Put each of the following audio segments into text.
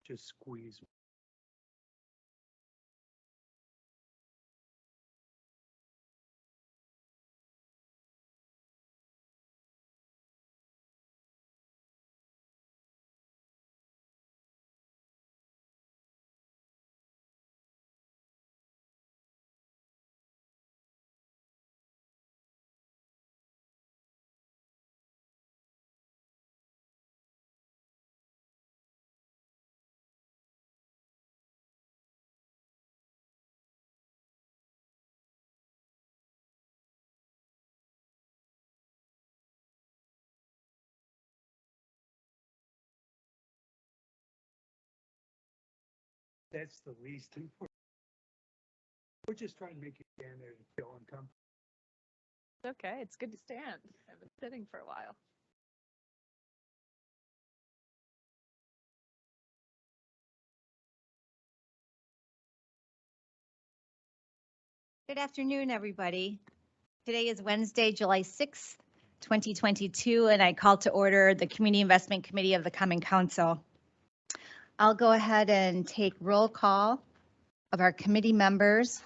Just squeeze. That's the least important. We're just trying to make you stand there and feel uncomfortable. It's okay. It's good to stand. I've been sitting for a while. Good afternoon, everybody. Today is Wednesday, July 6th, 2022, and I call to order the Community Investment Committee of the Common Council. I'll go ahead and take roll call of our committee members.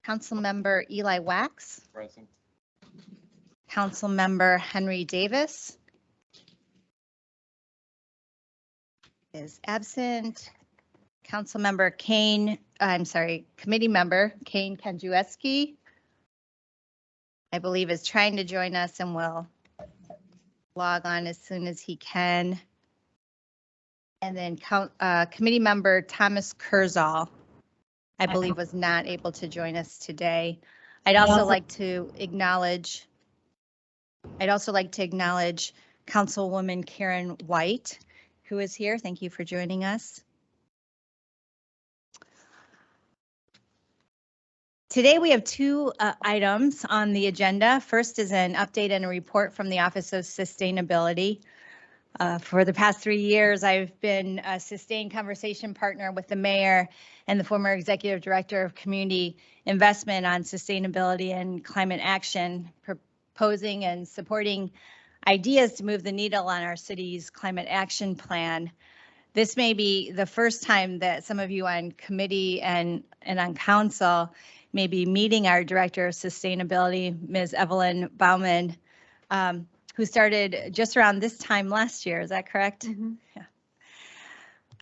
Councilmember Eli Wax. Present. Councilmember Henry Davis is absent. Councilmember committee member Kane Kanjewski, I believe, is trying to join us and will log on as soon as he can. And then committee member Thomas Kurzall, I believe, was not able to join us today. I'd also like to acknowledge Councilwoman Karen White, who is here. Thank you for joining us. Today we have two items on the agenda. First is an update and a report from the Office of Sustainability. For the past 3 years, I've been a sustained conversation partner with the mayor and the former executive director of community investment on sustainability and climate action, proposing and supporting ideas to move the needle on our city's climate action plan. This may be the first time that some of you on committee and on council may be meeting our Director of Sustainability, Ms. Evelyn Bauman, who started just around this time last year. Is that correct? Mm-hmm. Yeah.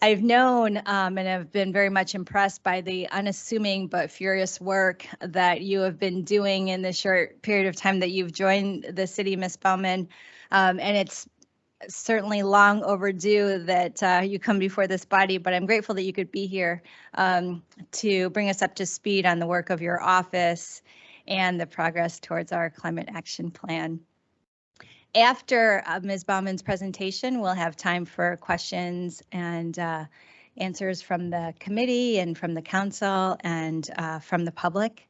I've known and have been very much impressed by the unassuming but furious work that you have been doing in the short period of time that you've joined the city, Ms. Bauman. And it's certainly long overdue that you come before this body, but I'm grateful that you could be here to bring us up to speed on the work of your office and the progress towards our climate action plan. After Ms. Bauman's presentation, we'll have time for questions and answers from the committee and from the council and from the public.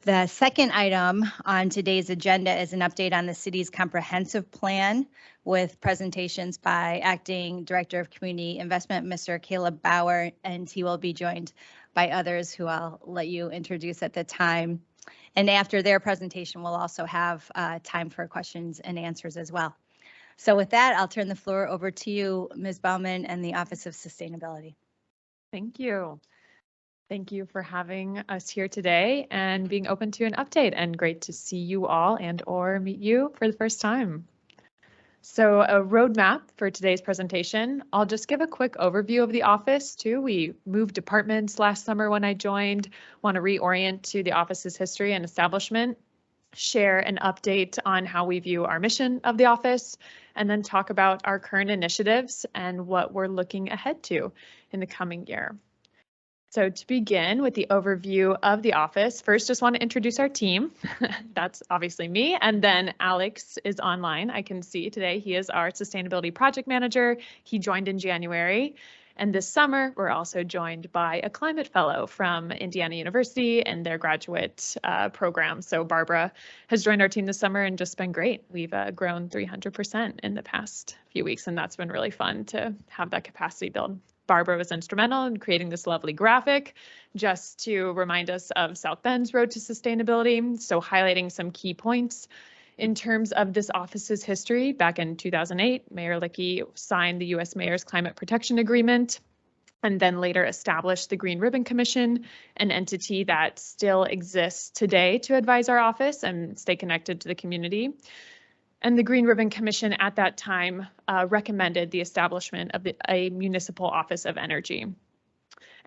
The second item on today's agenda is an update on the city's comprehensive plan with presentations by Acting Director of Community Investment, Mr. Caleb Bauer, and he will be joined by others who I'll let you introduce at the time. And after their presentation, we'll also have time for questions and answers as well. So with that, I'll turn the floor over to you, Ms. Bauman, and the Office of Sustainability. Thank you. Thank you for having us here today and being open to an update, and great to see you all and or meet you for the first time. So a roadmap for today's presentation. I'll just give a quick overview of the office too. We moved departments last summer when I joined, want to reorient to the office's history and establishment, share an update on how we view our mission of the office, and then talk about our current initiatives and what we're looking ahead to in the coming year. So to begin with the overview of the office, first just want to introduce our team. That's obviously me, and then Alex is online. I can see today he is our sustainability project manager. He joined in January, and this summer we're also joined by a climate fellow from Indiana University and their graduate program. So Barbara has joined our team this summer and just been great. We've grown 300% in the past few weeks, and that's been really fun to have that capacity build. Barbara was instrumental in creating this lovely graphic just to remind us of South Bend's road to sustainability. So highlighting some key points. In terms of this office's history, back in 2008, Mayor Lickey signed the U.S. Mayor's Climate Protection Agreement, and then later established the Green Ribbon Commission, an entity that still exists today to advise our office and stay connected to the community. And the Green Ribbon Commission at that time recommended the establishment of a municipal office of energy.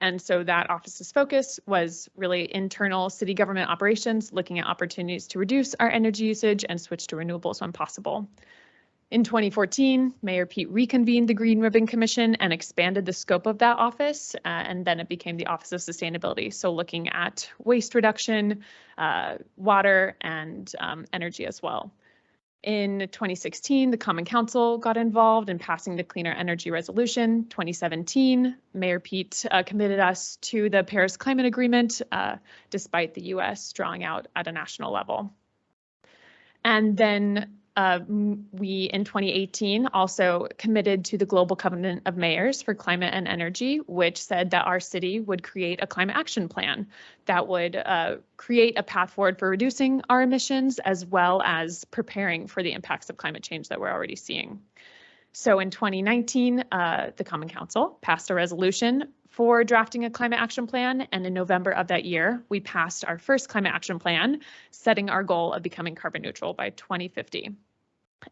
And so that office's focus was really internal city government operations, looking at opportunities to reduce our energy usage and switch to renewables when possible. In 2014, Mayor Pete reconvened the Green Ribbon Commission and expanded the scope of that office, and then it became the Office of Sustainability. So looking at waste reduction, water, and energy as well. In 2016, the Common Council got involved in passing the Cleaner Energy Resolution. 2017, Mayor Pete committed us to the Paris Climate Agreement, despite the US drawing out at a national level. And then we, in 2018, also committed to the Global Covenant of Mayors for Climate and Energy, which said that our city would create a climate action plan that would create a path forward for reducing our emissions, as well as preparing for the impacts of climate change that we're already seeing. So in 2019, the Common Council passed a resolution for drafting a climate action plan, and in November of that year, we passed our first climate action plan, setting our goal of becoming carbon neutral by 2050.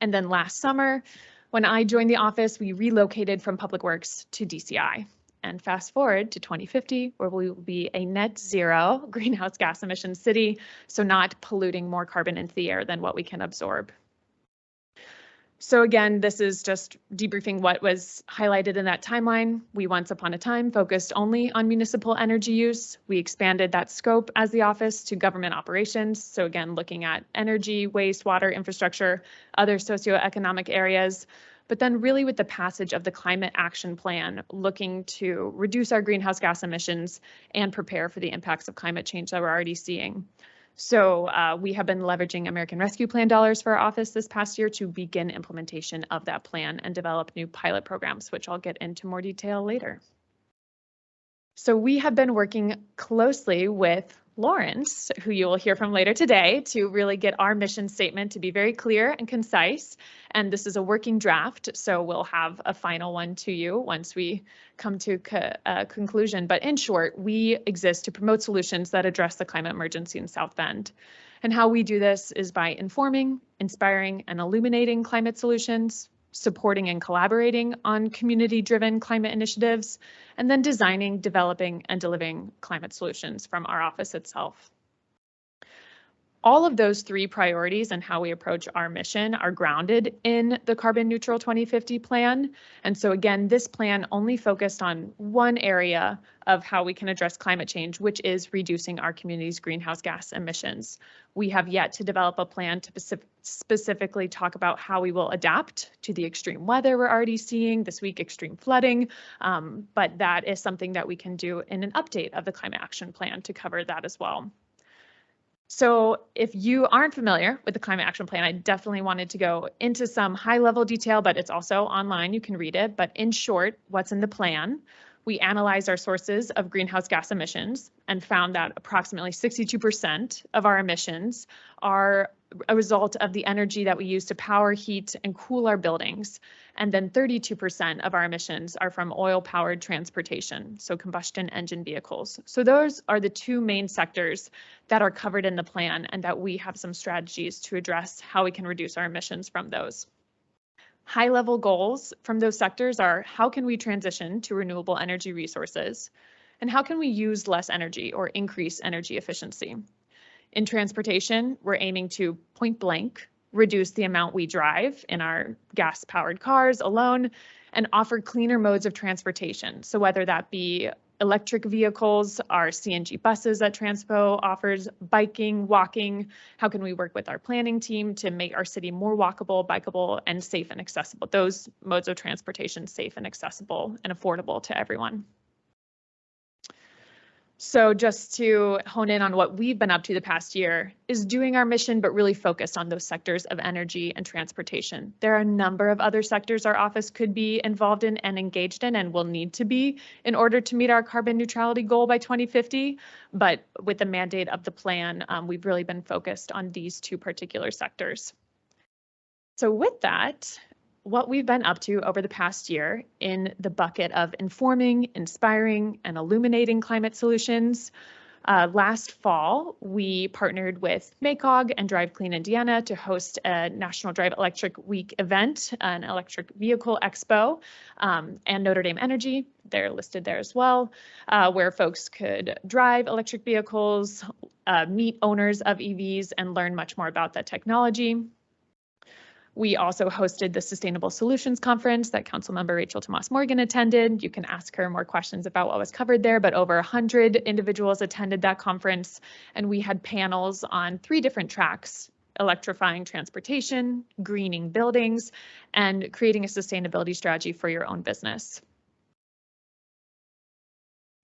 And then last summer, when I joined the office, we relocated from Public Works to DCI. And fast forward to 2050, where we will be a net zero greenhouse gas emissions city, so not polluting more carbon into the air than what we can absorb. So again, this is just debriefing what was highlighted in that timeline. We once upon a time focused only on municipal energy use. We expanded that scope as the office to government operations. So again, looking at energy, waste, water, infrastructure, other socioeconomic areas. But then really with the passage of the Climate Action Plan, looking to reduce our greenhouse gas emissions and prepare for the impacts of climate change that we're already seeing. So we have been leveraging American Rescue Plan dollars for our office this past year to begin implementation of that plan and develop new pilot programs, which I'll get into more detail later. So we have been working closely with Lawrence, who you will hear from later today, to really get our mission statement to be very clear and concise. And this is a working draft, so we'll have a final one to you once we come to a conclusion. But in short, we exist to promote solutions that address the climate emergency in South Bend. And how we do this is by informing, inspiring, and illuminating climate solutions, supporting and collaborating on community-driven climate initiatives, and then designing, developing, and delivering climate solutions from our office itself. All of those three priorities and how we approach our mission are grounded in the Carbon Neutral 2050 plan. And so again, this plan only focused on one area of how we can address climate change, which is reducing our community's greenhouse gas emissions. We have yet to develop a plan to specifically talk about how we will adapt to the extreme weather we're already seeing, this week extreme flooding, but that is something that we can do in an update of the Climate Action Plan to cover that as well. So if you aren't familiar with the Climate Action Plan, I definitely wanted to go into some high-level detail, but it's also online. You can read it. But in short, what's in the plan? We analyzed our sources of greenhouse gas emissions and found that approximately 62% of our emissions are a result of the energy that we use to power, heat, and cool our buildings. And then 32% of our emissions are from oil-powered transportation, so combustion engine vehicles. So those are the two main sectors that are covered in the plan, and that we have some strategies to address how we can reduce our emissions from those. High-level goals from those sectors are: how can we transition to renewable energy resources? And how can we use less energy or increase energy efficiency? In transportation, we're aiming to point blank reduce the amount we drive in our gas-powered cars alone and offer cleaner modes of transportation. So whether that be electric vehicles, our CNG buses that Transpo offers, biking, walking, how can we work with our planning team to make our city more walkable, bikeable, and safe and accessible? Those modes of transportation safe and accessible and affordable to everyone. So just to hone in on what we've been up to the past year is doing our mission, but really focused on those sectors of energy and transportation. There are a number of other sectors our office could be involved in and engaged in and will need to be in order to meet our carbon neutrality goal by 2050. But with the mandate of the plan, we've really been focused on these two particular sectors. So with that, what we've been up to over the past year in the bucket of informing, inspiring, and illuminating climate solutions. Last fall, we partnered with MACOG and Drive Clean Indiana to host a National Drive Electric Week event, an electric vehicle expo, and Notre Dame Energy, they're listed there as well, where folks could drive electric vehicles, meet owners of EVs, and learn much more about that technology. We also hosted the Sustainable Solutions Conference that Councilmember Rachel Tomas Morgan attended. You can ask her more questions about what was covered there, but over 100 individuals attended that conference, and we had panels on 3 different tracks: electrifying transportation, greening buildings, and creating a sustainability strategy for your own business.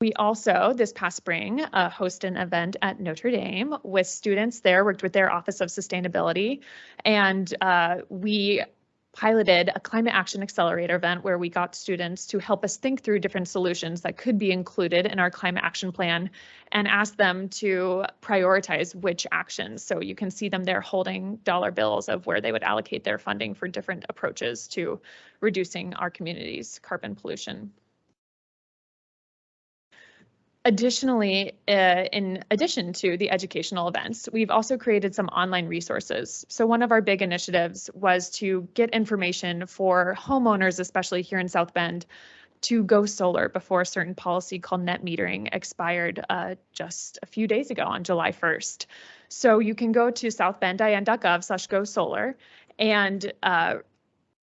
We also, this past spring, hosted an event at Notre Dame with students there, worked with their Office of Sustainability, and we piloted a Climate Action Accelerator event where we got students to help us think through different solutions that could be included in our climate action plan and ask them to prioritize which actions. So you can see them there holding dollar bills of where they would allocate their funding for different approaches to reducing our community's carbon pollution. Additionally, in addition to the educational events, we've also created some online resources. So one of our big initiatives was to get information for homeowners, especially here in South Bend, to go solar before a certain policy called net metering expired just a few days ago on July 1st. So you can go to southbend.in.gov/go-solar and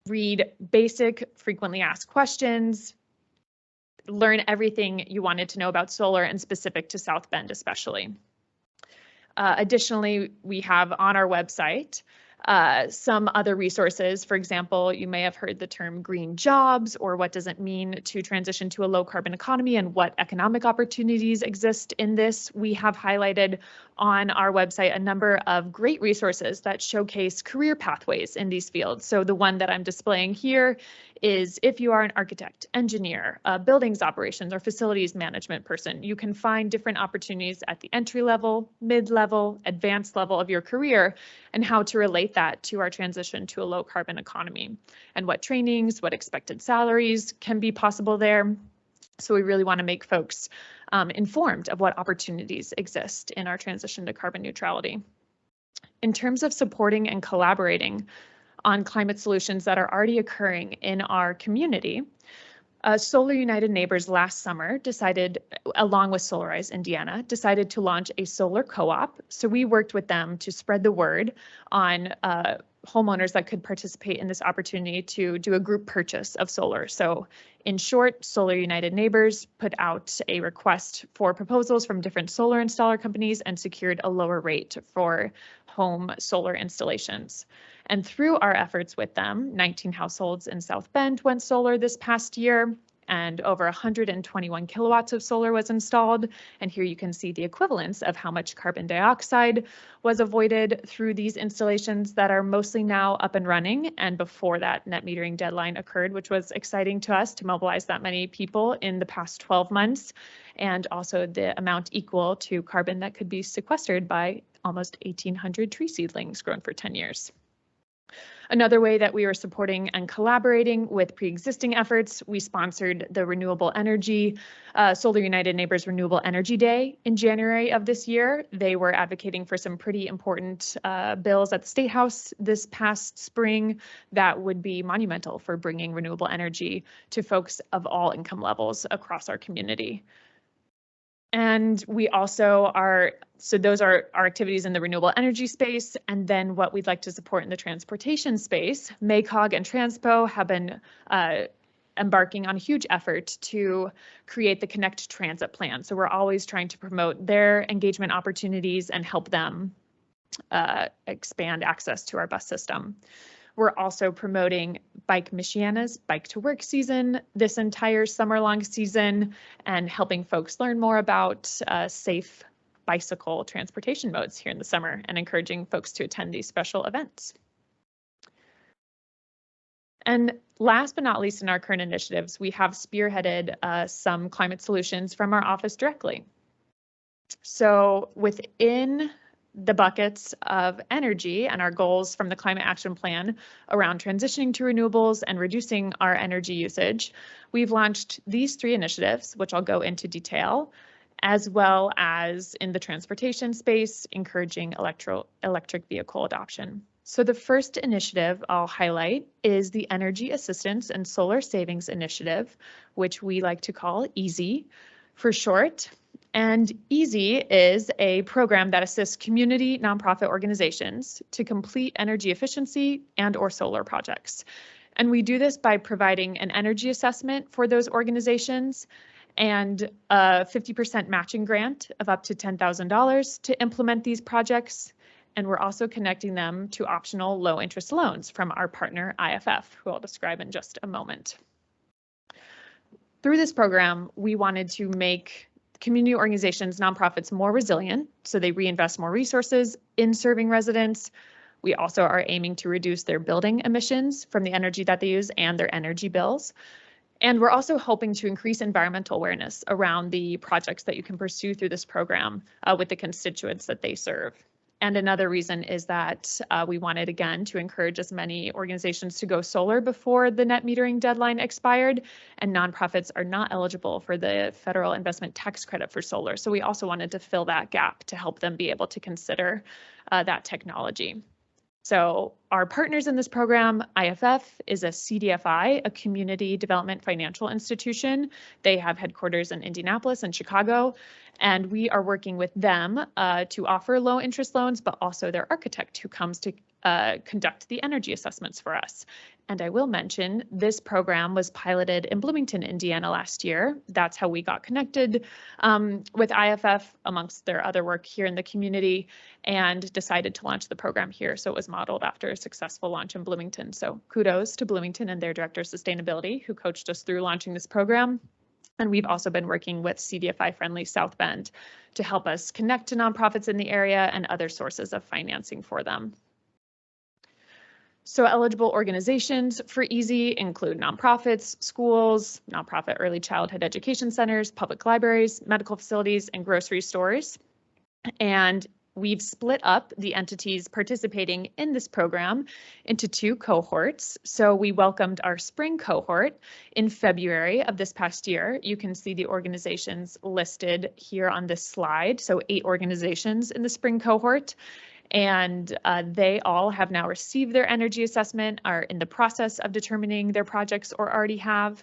read basic frequently asked questions, learn everything you wanted to know about solar and specific to South Bend especially. Additionally, we have on our website some other resources. For example, you may have heard the term green jobs, or what does it mean to transition to a low carbon economy and what economic opportunities exist in this. We have highlighted on our website a number of great resources that showcase career pathways in these fields. So the one that I'm displaying here is if you are an architect, engineer, buildings operations, or facilities management person, you can find different opportunities at the entry level, mid-level, advanced level of your career, and how to relate that to our transition to a low carbon economy, and what trainings, what expected salaries can be possible there. So we really want to make folks informed of what opportunities exist in our transition to carbon neutrality. In terms of supporting and collaborating on climate solutions that are already occurring in our community, Solar United Neighbors last summer decided, along with Solarize Indiana, decided to launch a solar co-op. So we worked with them to spread the word on homeowners that could participate in this opportunity to do a group purchase of solar. So in short, Solar United Neighbors put out a request for proposals from different solar installer companies and secured a lower rate for home solar installations. And through our efforts with them, 19 households in South Bend went solar this past year, and over 121 kilowatts of solar was installed. And here you can see the equivalence of how much carbon dioxide was avoided through these installations that are mostly now up and running, and before that net metering deadline occurred, which was exciting to us to mobilize that many people in the past 12 months, and also the amount equal to carbon that could be sequestered by almost 1,800 tree seedlings grown for 10 years. Another way that we were supporting and collaborating with pre-existing efforts, we sponsored the Renewable Energy, Solar United Neighbors Renewable Energy Day in January of this year. They were advocating for some pretty important bills at the State House this past spring that would be monumental for bringing renewable energy to folks of all income levels across our community. And we also so those are our activities in the renewable energy space. And then what we'd like to support in the transportation space, MACOG and Transpo have been embarking on a huge effort to create the Connect Transit plan. So we're always trying to promote their engagement opportunities and help them expand access to our bus system. We're also promoting Bike Michiana's Bike to Work season this entire summer-long season and helping folks learn more about safe bicycle transportation modes here in the summer and encouraging folks to attend these special events. And last but not least in our current initiatives, we have spearheaded some climate solutions from our office directly. So within the buckets of energy and our goals from the Climate Action Plan around transitioning to renewables and reducing our energy usage, we've launched these 3 initiatives, which I'll go into detail, as well as in the transportation space, encouraging electric vehicle adoption. So the first initiative I'll highlight is the Energy Assistance and Solar Savings Initiative, which we like to call EASSI for short. And EASSI is a program that assists community nonprofit organizations to complete energy efficiency and/or solar projects. And we do this by providing an energy assessment for those organizations and a 50% matching grant of up to $10,000 to implement these projects. And we're also connecting them to optional low interest loans from our partner IFF, who I'll describe in just a moment. Through this program, we wanted to make community organizations, nonprofits more resilient, so they reinvest more resources in serving residents. We also are aiming to reduce their building emissions from the energy that they use and their energy bills. And we're also hoping to increase environmental awareness around the projects that you can pursue through this program with the constituents that they serve. And another reason is that we wanted, again, to encourage as many organizations to go solar before the net metering deadline expired, and nonprofits are not eligible for the federal investment tax credit for solar. So we also wanted to fill that gap to help them be able to consider that technology. So our partners in this program, IFF is a CDFI, a community development financial institution. They have headquarters in Indianapolis and Chicago, and we are working with them to offer low interest loans, but also their architect who comes to conduct the energy assessments for us. And I will mention this program was piloted in Bloomington, Indiana last year. That's how we got connected with IFF amongst their other work here in the community and decided to launch the program here. So it was modeled after a successful launch in Bloomington. So kudos to Bloomington and their director of sustainability who coached us through launching this program. And we've also been working with CDFI friendly South Bend to help us connect to nonprofits in the area and other sources of financing for them. So eligible organizations for EASSI include nonprofits, schools, nonprofit early childhood education centers, public libraries, medical facilities, and grocery stores. And we've split up the entities participating in this program into 2 cohorts. So we welcomed our spring cohort in February of this past year. You can see the organizations listed here on this slide. So 8 organizations in the spring cohort. And they all have now received their energy assessment, are in the process of determining their projects or already have.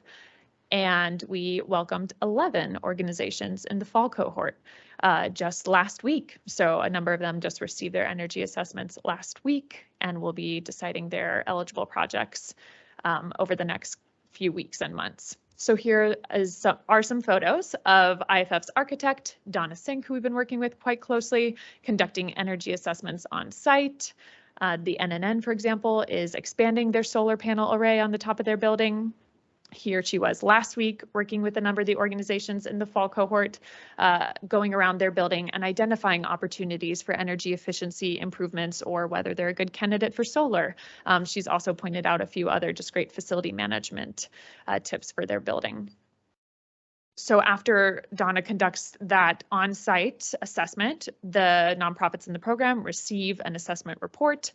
And we welcomed 11 organizations in the fall cohort just last week. So a number of them just received their energy assessments last week and will be deciding their eligible projects over the next few weeks and months. So here are some photos of IFF's architect, Donna Sink, who we've been working with quite closely, conducting energy assessments on site. The NNN, for example, is expanding their solar panel array on the top of their building. Here she was last week working with a number of the organizations in the fall cohort, going around their building and identifying opportunities for energy efficiency improvements or whether they're a good candidate for solar. She's also pointed out a few other just great facility management tips for their building. So after Donna conducts that on-site assessment, the nonprofits in the program receive an assessment report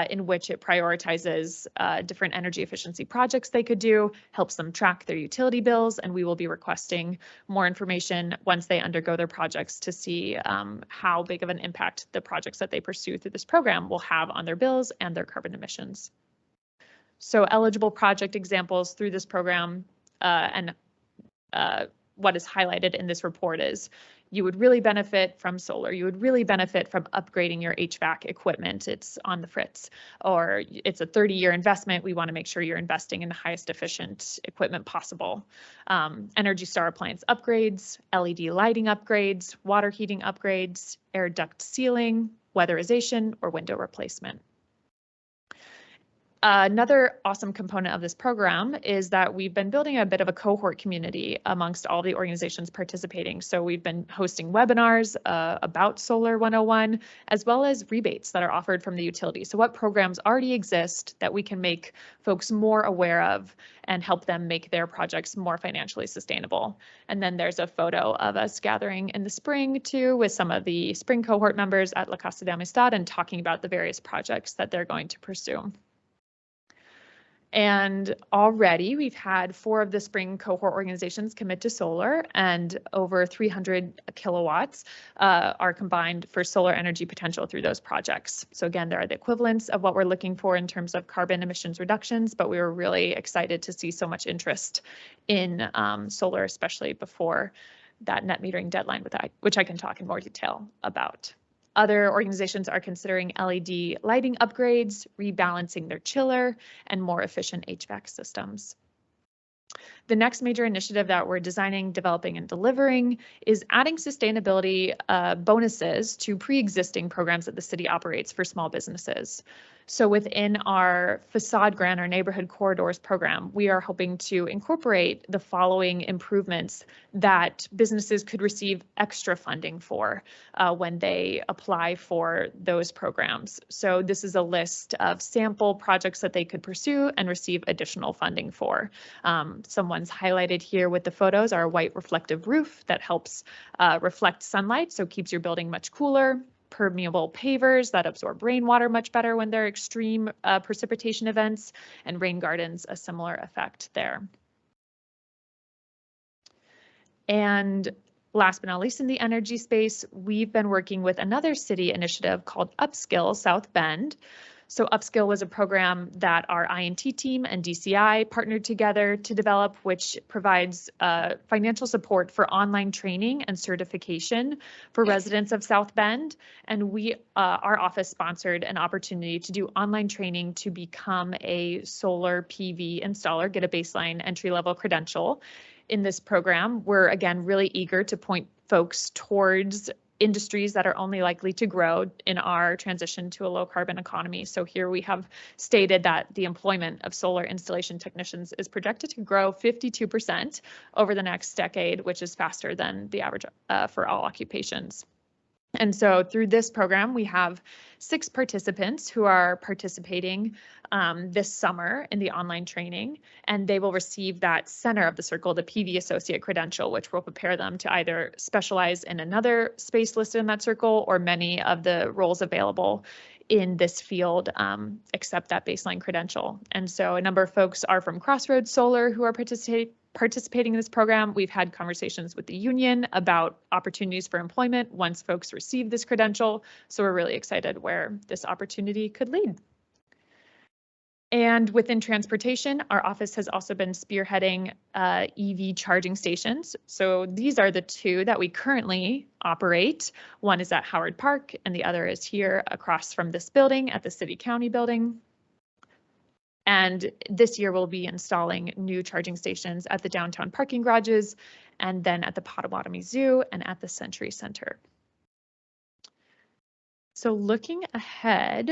in which it prioritizes different energy efficiency projects they could do, helps them track their utility bills, and we will be requesting more information once they undergo their projects to see how big of an impact the projects that they pursue through this program will have on their bills and their carbon emissions. So eligible project examples through this program what is highlighted in this report is you would really benefit from solar. You would really benefit from upgrading your HVAC equipment. It's on the fritz, or it's a 30-year investment. We want to make sure you're investing in the highest efficient equipment possible. Energy Star appliance upgrades, LED lighting upgrades, water heating upgrades, air duct sealing, weatherization, or window replacement. Another awesome component of this program is that we've been building a bit of a cohort community amongst all the organizations participating. So we've been hosting webinars about Solar 101, as well as rebates that are offered from the utility. So what programs already exist that we can make folks more aware of and help them make their projects more financially sustainable. And then there's a photo of us gathering in the spring too with some of the spring cohort members at La Casa de Amistad and talking about the various projects that they're going to pursue. And already we've had 4 of the spring cohort organizations commit to solar, and over 300 kilowatts are combined for solar energy potential through those projects. So again, there are the equivalents of what we're looking for in terms of carbon emissions reductions, but we were really excited to see so much interest in solar, especially before that net metering deadline, which I can talk in more detail about. Other organizations are considering LED lighting upgrades, rebalancing their chiller, and more efficient HVAC systems. The next major initiative that we're designing, developing, and delivering is adding sustainability bonuses to pre-existing programs that the city operates for small businesses. So within our facade grant or neighborhood corridors program, we are hoping to incorporate the following improvements that businesses could receive extra funding for when they apply for those programs. So this is a list of sample projects that they could pursue and receive additional funding for. Some ones highlighted here with the photos are a white reflective roof that helps reflect sunlight, so keeps your building much cooler. Permeable pavers that absorb rainwater much better when there are extreme precipitation events, and rain gardens, a similar effect there. And last but not least, in the energy space, we've been working with another city initiative called Upskill South Bend. So Upskill was a program that our INT team and DCI partnered together to develop, which provides financial support for online training and certification for residents of South Bend. And our office sponsored an opportunity to do online training to become a solar PV installer, get a baseline entry-level credential. In this program, we're again really eager to point folks towards industries that are only likely to grow in our transition to a low carbon economy. So here we have stated that the employment of solar installation technicians is projected to grow 52% over the next decade, which is faster than the average for all occupations. And so through this program, we have 6 participants who are participating this summer in the online training, and they will receive that center of the circle, the PV associate credential, which will prepare them to either specialize in another space listed in that circle or many of the roles available in this field, except that baseline credential. And so a number of folks are from Crossroads Solar who are participating in this program. We've had conversations with the union about opportunities for employment once folks receive this credential. So we're really excited where this opportunity could lead. And within transportation, our office has also been spearheading EV charging stations. So these are the 2 that we currently operate. One is at Howard Park and the other is here across from this building at the City County building. And this year we'll be installing new charging stations at the downtown parking garages and then at the Potawatomi Zoo and at the Century Center. So looking ahead,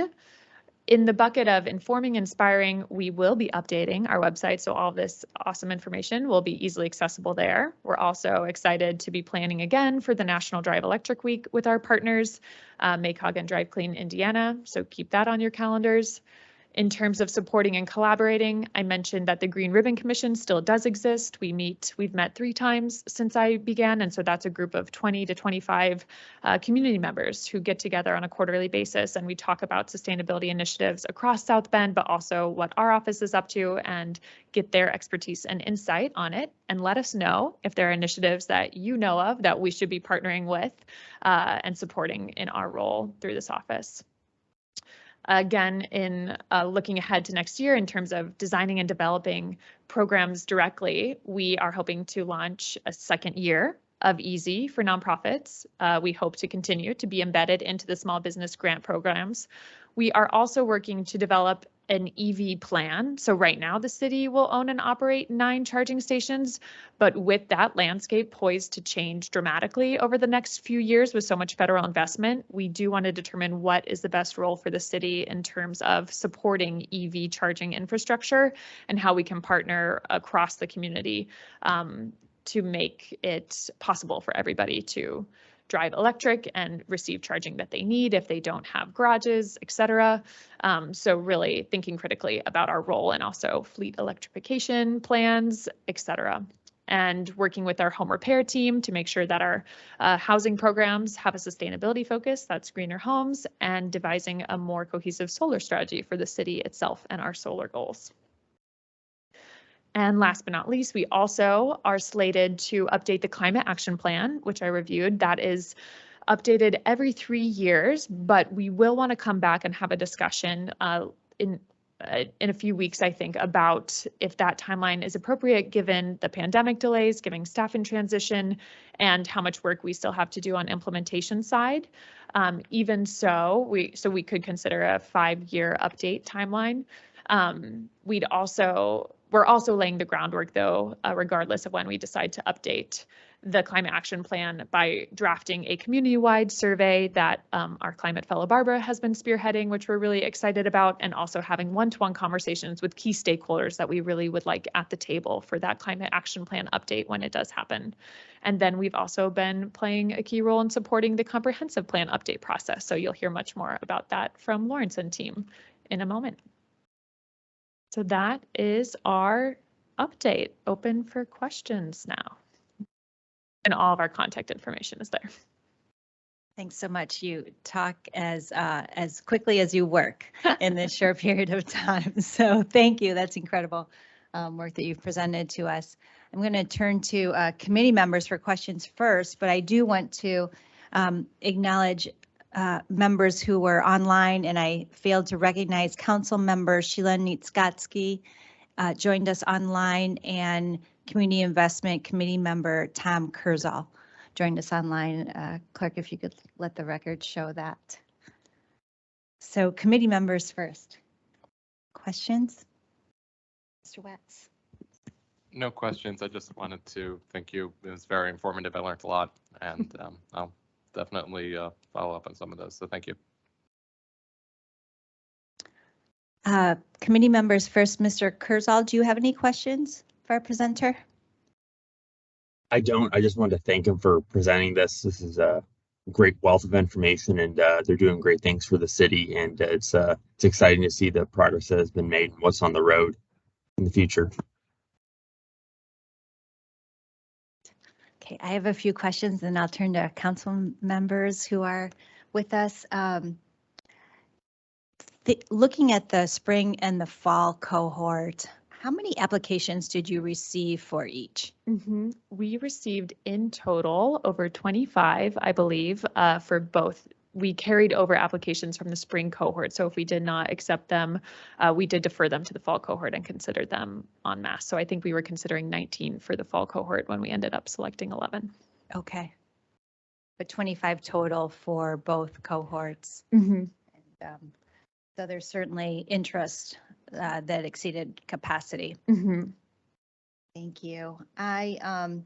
in the bucket of informing, inspiring, we will be updating our website, so all of this awesome information will be easily accessible there. We're also excited to be planning again for the National Drive Electric Week with our partners, Maycog and Drive Clean Indiana, so keep that on your calendars. In terms of supporting and collaborating, I mentioned that the Green Ribbon Commission still does exist. We've met 3 times since I began, and so that's a group of 20 to 25 community members who get together on a quarterly basis, and we talk about sustainability initiatives across South Bend, but also what our office is up to and get their expertise and insight on it, and let us know if there are initiatives that you know of that we should be partnering with and supporting in our role through this office. Again, in looking ahead to next year in terms of designing and developing programs directly, we are hoping to launch a 2nd year of EASSI for nonprofits. We hope to continue to be embedded into the small business grant programs. We are also working to develop an EV plan. So right now the city will own and operate 9 charging stations, but with that landscape poised to change dramatically over the next few years with so much federal investment, we do want to determine what is the best role for the city in terms of supporting EV charging infrastructure and how we can partner across the community to make it possible for everybody to drive electric and receive charging that they need if they don't have garages, et cetera. So really thinking critically about our role and also fleet electrification plans, et cetera. And working with our home repair team to make sure that our housing programs have a sustainability focus, that's greener homes, and devising a more cohesive solar strategy for the city itself and our solar goals. And last but not least, we also are slated to update the climate action plan, which I reviewed. That is updated every 3 years, but we will want to come back and have a discussion in a few weeks, I think, about if that timeline is appropriate given the pandemic delays, given staff in transition, and how much work we still have to do on implementation side. Even so, we could consider a 5-year update timeline. We're also laying the groundwork, though, regardless of when we decide to update the climate action plan, by drafting a community-wide survey that our climate fellow Barbara has been spearheading, which we're really excited about, and also having one-to-one conversations with key stakeholders that we really would like at the table for that climate action plan update when it does happen. And then we've also been playing a key role in supporting the comprehensive plan update process. So you'll hear much more about that from Lawrence and team in a moment. So that is our update. Open for questions now. And all of our contact information is there. Thanks so much. You talk as quickly as you work in this short period of time. So thank you. That's incredible work that you've presented to us. I'm going to turn to committee members for questions first, but I do want to acknowledge members who were online, and I failed to recognize Council Member Sheila Nitzgotsky joined us online, and Community Investment Committee Member Tom Kurzal joined us online. Clerk, if you could let the record show that. So committee members first. Questions? Mr. Watts. No questions. I just wanted to thank you. It was very informative. I learned a lot, and I'll definitely follow up on some of those. So thank you. Committee members first, Mr. Kurzal, do you have any questions for our presenter? I don't. I just wanted to thank him for presenting this. This is a great wealth of information, and they're doing great things for the city. And it's exciting to see the progress that has been made and what's on the road in the future. Okay, I have a few questions, and I'll turn to council members who are with us. Looking at the spring and the fall cohort, how many applications did you receive for each? We received in total over 25, I believe, for both. We carried over applications from the spring cohort. So if we did not accept them, we did defer them to the fall cohort and considered them en masse. So I think we were considering 19 for the fall cohort when we ended up selecting 11. Okay. But 25 total for both cohorts. So there's certainly interest that exceeded capacity. Thank you. I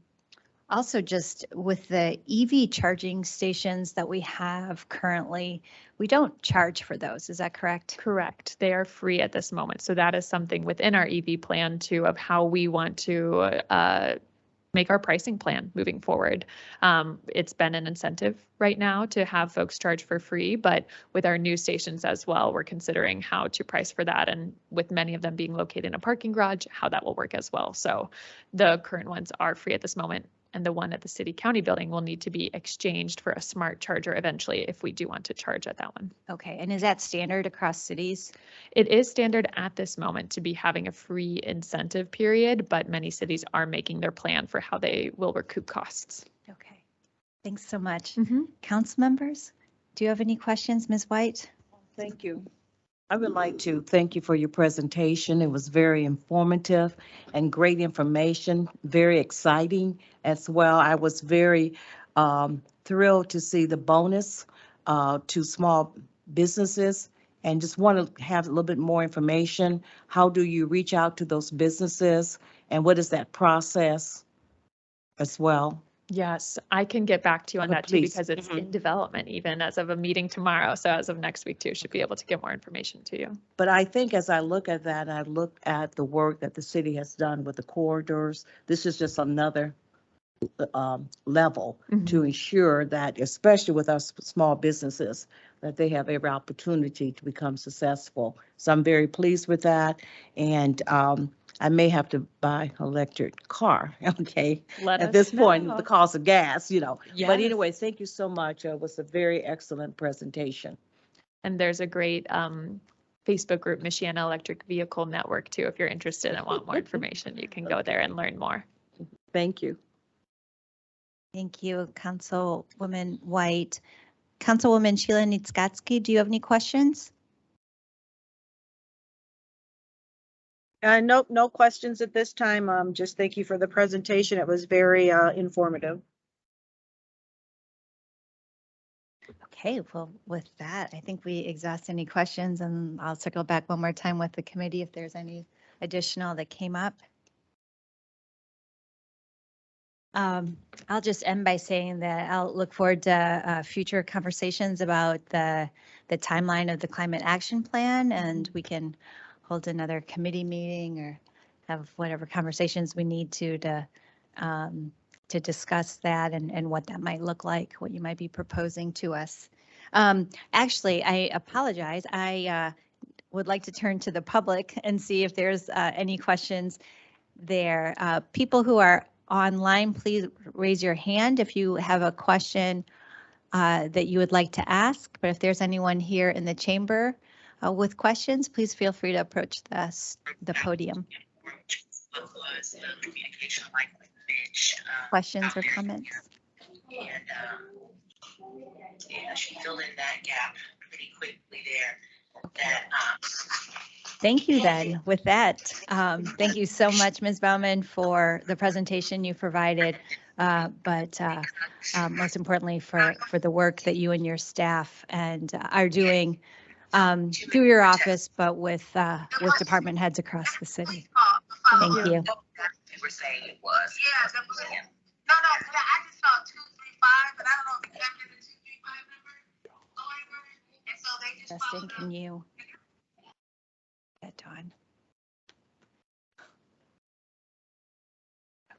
also, just with the EV charging stations that we have currently, we don't charge for those. Is that correct? Correct. They are free at this moment. So that is something within our EV plan too, of how we want to make our pricing plan moving forward. It's been an incentive right now to have folks charge for free, but with our new stations as well, we're considering how to price for that. And with many of them being located in a parking garage, how that will work as well. So the current ones are free at this moment. And the one at the city county building will need to be exchanged for a smart charger eventually if we do want to charge at that one. Okay, and is that standard across cities? It is standard at this moment to be having a free incentive period, but many cities are making their plan for how they will recoup costs. Okay, thanks so much. Council members, do you have any questions, Ms. White? Thank you. I would like to thank you for your presentation. It was very informative and great information, very exciting as well. I was very thrilled to see the bonus to small businesses and just want to have a little bit more information. How do you reach out to those businesses, and what is that process as well? Yes, I can get back to you on Okay, that too, please. because it's in development even as of a meeting tomorrow. So as of next week too, should be able to get more information to you. But I think as I look at that, I look at the work that the city has done with the corridors. This is just another level to ensure that, especially with our small businesses, that they have every opportunity to become successful. So I'm very pleased with that. And I may have to buy an electric car, okay? Let At us this point, know. the cost of gas, you know. Yes. But anyway, thank you so much. It was a very excellent presentation. And there's a great Facebook group, Michiana Electric Vehicle Network too. If you're interested and want more information, you can go there and learn more. Thank you. Thank you, Councilwoman White. Councilwoman Sheila Nitskatsky, do you have any questions? Nope, no questions at this time. Just thank you for the presentation. It was very informative. Okay, well, with that, I think we exhaust any questions, and I'll circle back one more time with the committee if there's any additional that came up. I'll just end by saying that I'll look forward to future conversations about the timeline of the climate action plan, and we can hold another committee meeting or have whatever conversations we need to discuss that and what that might look like, what you might be proposing to us. Actually, I apologize. I would like to turn to the public and see if there's any questions there. People who are online, please raise your hand if you have a question that you would like to ask. But if there's anyone here in the chamber with questions, please feel free to approach the podium. Questions or comments? And yeah, she filled in that gap pretty quickly there. That Thank you then. With that, thank you so much, Ms. Baumann, for the presentation you provided, but most importantly for the work that you and your staff and are doing through your office, but with department heads across the city. Thank you. they were saying it was. Yeah, that was it. No, I just saw 235, but I don't know if you have the 235 number. And so they just Justin, can you get Dawn?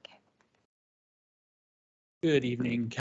Okay. Good evening,